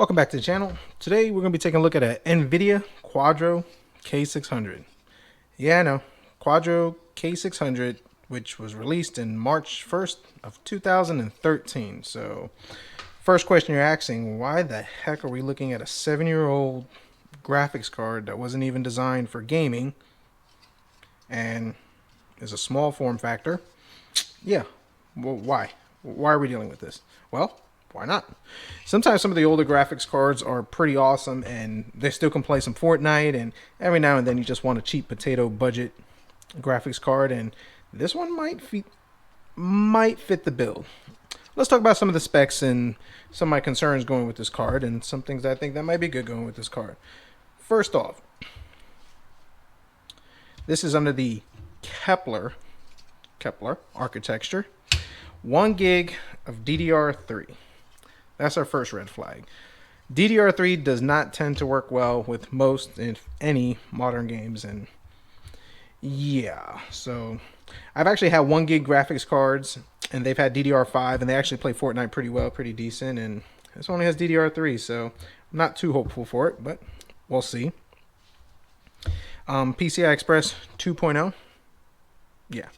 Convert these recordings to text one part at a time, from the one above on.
Welcome back to the channel. Today we're going to be taking a look at an Nvidia Quadro K600. Yeah, I know, Quadro K600, which was released in March 1st of 2013. So, first question you're asking, why the heck are we looking at a 7-year-old graphics card that wasn't even designed for gaming and is a small form factor? Yeah, well, why? Why are we dealing with this? Well, why not? Sometimes some of the older graphics cards are pretty awesome and they still can play some Fortnite, and every now and then you just want a cheap potato budget graphics card, and this one might fit the bill. Let's talk about some of the specs and some of my concerns going with this card and some things I think that might be good going with this card. First off, this is under the Kepler architecture. 1 gig of DDR3. That's our first red flag. DDR3 does not tend to work well with most, if any, modern games, and yeah, so I've actually had 1 gig graphics cards and they've had DDR5 and they actually play Fortnite pretty well, pretty decent, and this only has DDR3, so I'm not too hopeful for it, but we'll see. PCI Express 2.0. Yeah,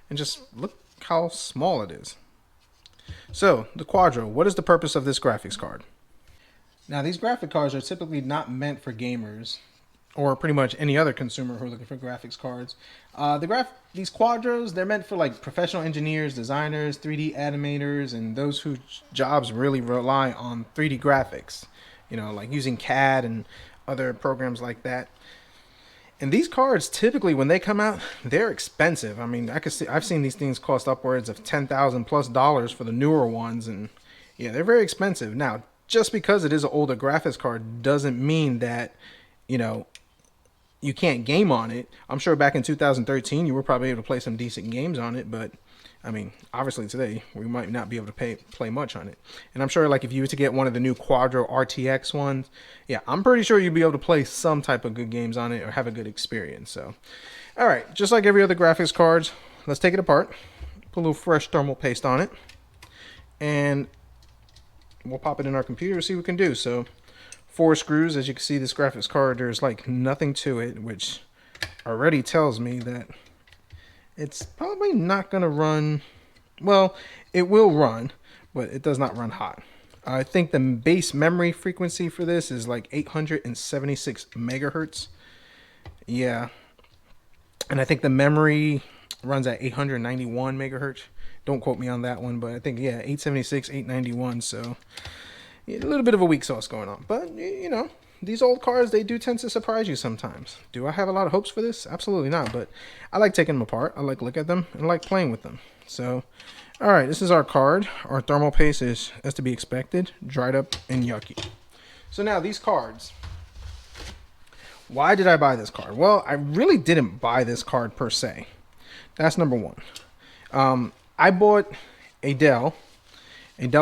and just look how small it is. So, the Quadro, what is the purpose of this graphics card? Now, these graphic cards are typically not meant for gamers or pretty much any other consumer who are looking for graphics cards. These Quadros, they're meant for like professional engineers, designers, 3D animators, and those whose jobs really rely on 3D graphics. You know, like using CAD and other programs like that. And these cards, typically, when they come out, they're expensive. I mean, I've seen these things cost upwards of $10,000+ for the newer ones, and yeah, they're very expensive. Now, just because it is an older graphics card doesn't mean that, you know, you can't game on it. I'm sure back in 2013, you were probably able to play some decent games on it, but I mean, obviously today we might not be able to play much on it. And I'm sure, like, if you were to get one of the new Quadro RTX ones, yeah, I'm pretty sure you'd be able to play some type of good games on it or have a good experience. So, all right, just like every other graphics cards, let's take it apart, put a little fresh thermal paste on it, and we'll pop it in our computer, see what we can do. So, 4 screws. As you can see, this graphics card, there's like nothing to it, which already tells me that it's probably not going to run. Well, it will run, but it does not run hot. I think the base memory frequency for this is like 876 megahertz. Yeah. And I think the memory runs at 891 megahertz. Don't quote me on that one, but I think, yeah, 876, 891. So a little bit of a weak sauce going on. But, you know, these old cards, they do tend to surprise you sometimes. Do I have a lot of hopes for this? Absolutely not, but I like taking them apart. I like looking at them and I like playing with them. So, all right, this is our card. Our thermal paste is, as to be expected, dried up and yucky. So now these cards, why did I buy this card? Well, I really didn't buy this card per se. That's number one. I bought a Dell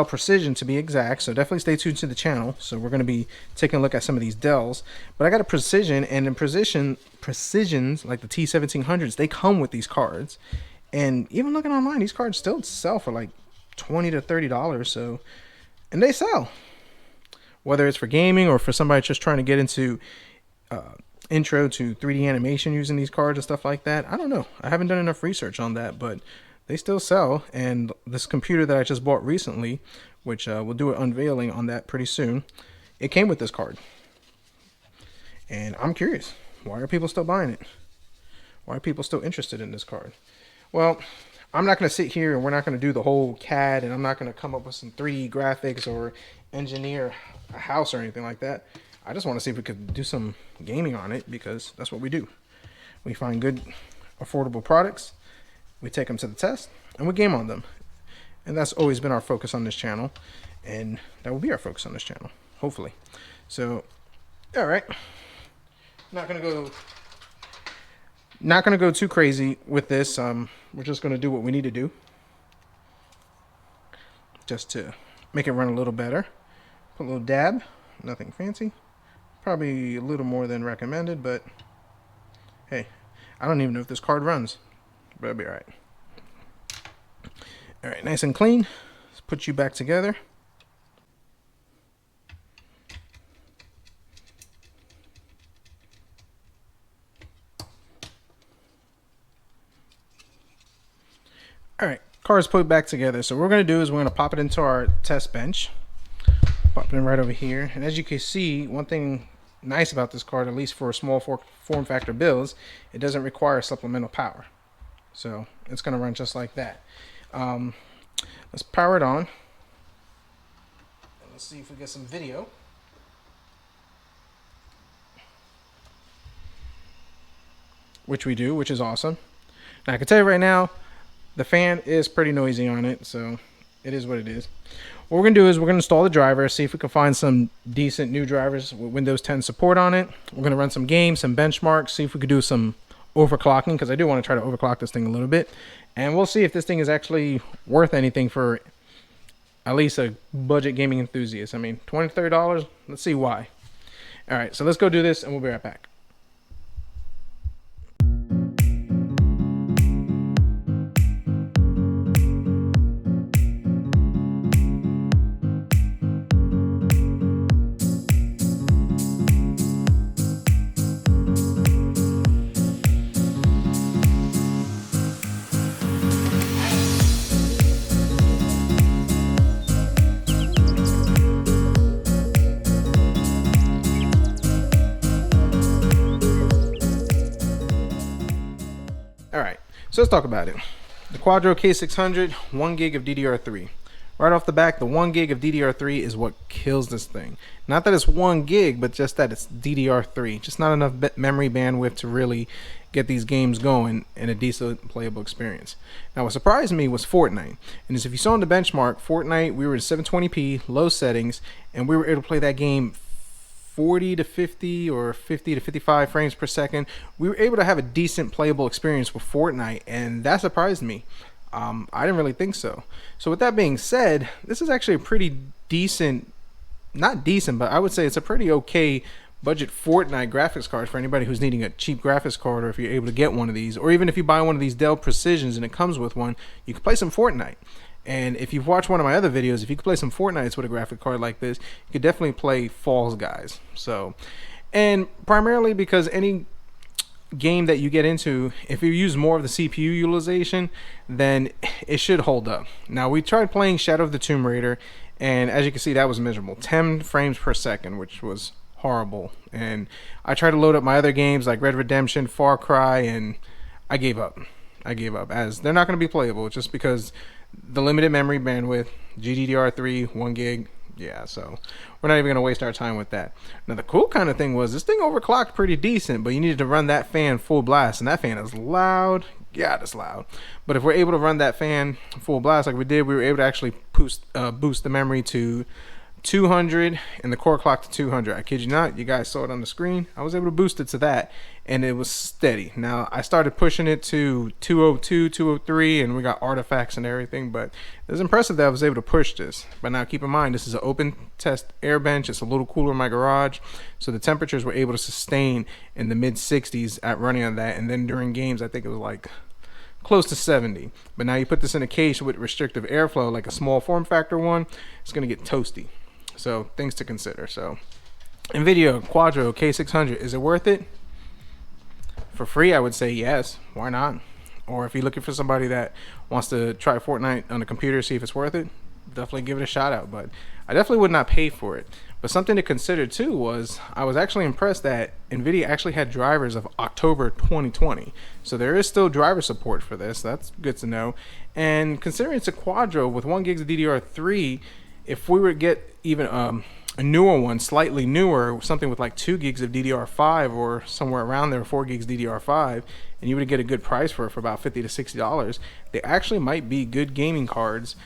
Precision to be exact, so definitely stay tuned to the channel. So we're going to be taking a look at some of these Dells, but I got a Precision, and in Precisions like the T1700s, they come with these cards, and even looking online, these cards still sell for like $20 to $30. So, and they sell, whether it's for gaming or for somebody just trying to get into intro to 3D animation using these cards and stuff like that. I don't know. I haven't done enough research on that, but they still sell. And this computer that I just bought recently, which we'll do an unveiling on that pretty soon, it came with this card. And I'm curious, why are people still buying it? Why are people still interested in this card? Well, I'm not going to sit here and we're not going to do the whole CAD, and I'm not going to come up with some 3D graphics or engineer a house or anything like that. I just want to see if we could do some gaming on it, because that's what we do. We find good, affordable products, we take them to the test, and we game on them. And that's always been our focus on this channel, and that will be our focus on this channel, hopefully. So, all right. Not gonna go too crazy with this. We're just gonna do what we need to do, just to make it run a little better. Put a little dab, nothing fancy. Probably a little more than recommended, but hey, I don't even know if this card runs, but it'll be all right. All right, nice and clean. Let's put you back together. All right, car's put back together. So what we're gonna do is we're gonna pop it into our test bench. Pop it in right over here. And as you can see, one thing nice about this card, at least for small form factor builds, it doesn't require supplemental power. So it's gonna run just like that. Let's power it on. And let's see if we get some video. Which we do, which is awesome. Now I can tell you right now, the fan is pretty noisy on it, so it is what it is. What we're gonna do is we're gonna install the driver, see if we can find some decent new drivers with Windows 10 support on it. We're gonna run some games, some benchmarks, see if we could do some overclocking, because I do want to try to overclock this thing a little bit. And we'll see if this thing is actually worth anything for at least a budget gaming enthusiast. I mean, $20, $30, let's see why. All right, so let's go do this and we'll be right back. All right, so let's talk about it. The Quadro K600, 1 gig of DDR3. Right off the back, the 1 gig of DDR3 is what kills this thing. Not that it's 1 gig, but just that it's DDR3. Just not enough memory bandwidth to really get these games going in a decent playable experience. Now, what surprised me was Fortnite. And as if you saw in the benchmark, Fortnite, we were at 720p, low settings, and we were able to play that game 40 to 50 or 50 to 55 frames per second. We were able to have a decent playable experience with Fortnite, and that surprised me. I didn't really think so. So with that being said, this is actually a pretty decent, not decent, but I would say it's a pretty okay budget Fortnite graphics card for anybody who's needing a cheap graphics card, or if you're able to get one of these, or even if you buy one of these Dell Precisions and it comes with one, you can play some Fortnite. And if you've watched one of my other videos, if you could play some Fortnite with a graphic card like this, you could definitely play Falls Guys. So, and primarily because any game that you get into, if you use more of the CPU utilization, then it should hold up. Now, we tried playing Shadow of the Tomb Raider, and as you can see, that was miserable. 10 frames per second, which was horrible. And I tried to load up my other games like Red Redemption, Far Cry, and I gave up. As they're not going to be playable just because the limited memory bandwidth, GDDR3, 1 gig. Yeah, so we're not even going to waste our time with that. Now, the cool kind of thing was this thing overclocked pretty decent, but you needed to run that fan full blast, and that fan is loud. God, it's loud. But if we're able to run that fan full blast like we did, we were able to actually boost the memory to 200 and the core clock to 200. I kid you not, you guys saw it on the screen. I was able to boost it to that, and it was steady. Now I started pushing it to 202, 203, and we got artifacts and everything, but it was impressive that I was able to push this. But now keep in mind, this is an open test air bench. It's a little cooler in my garage, so the temperatures were able to sustain in the mid 60s at running on that, and then during games I think it was like close to 70. But now you put this in a case with restrictive airflow, like a small form factor one, it's going to get toasty. So things to consider. So Nvidia Quadro K600, is it worth it? For free, I would say yes. Why not? Or if you're looking for somebody that wants to try Fortnite on a computer, see if it's worth it, definitely give it a shot out. But I definitely would not pay for it. But something to consider too was I was actually impressed that Nvidia actually had drivers of October 2020. So there is still driver support for this. That's good to know. And considering it's a Quadro with 1 gig of DDR3, if we were to get even a newer one, slightly newer, something with like 2 gigs of DDR5 or somewhere around there, 4 gigs DDR5, and you would get a good price for it for about $50 to $60, they actually might be good gaming cards,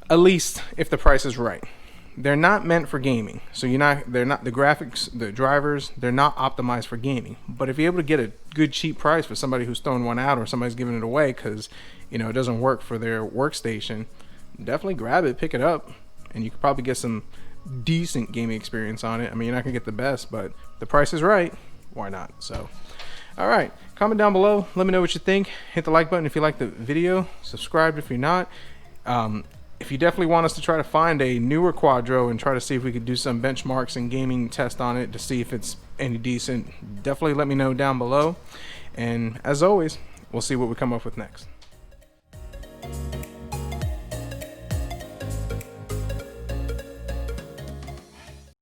at least if the price is right. They're not meant for gaming, so they're not the graphics, the drivers, they're not optimized for gaming. But if you're able to get a good cheap price for somebody who's throwing one out, or somebody's giving it away because it doesn't work for their workstation, definitely grab it, pick it up, and you could probably get some decent gaming experience on it. I mean, you're not gonna get the best, but the price is right, why not? So all right, comment down below, let me know what you think. Hit the like button if you like the video, subscribe if you're not. If you definitely want us to try to find a newer Quadro and try to see if we could do some benchmarks and gaming test on it to see if it's any decent, definitely let me know down below. And as always, we'll see what we come up with next.